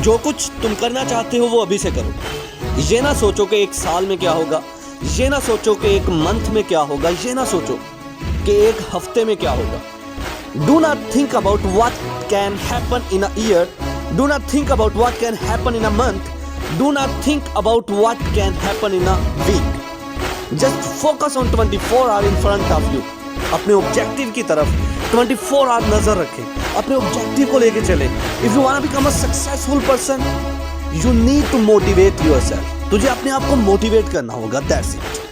जो कुछ तुम करना चाहते हो वो अभी से करो। ये ना सोचो कि एक साल में क्या होगा, ये ना सोचो कि एक मंथ में क्या होगा, ये ना सोचो कि एक हफ्ते में क्या होगा। Do not think about what can happen in a year, do not think about what can happen in a month, do not think about what can happen in a week. Just focus on 24 hour in front of you. अपने objective की तरफ 24 our नजर रखें, अपने objective को लेके चले। If you want to become a successful person, you need to motivate yourself. तुझे अपने आप को मोटिवेट करना होगा, दैट्स इट।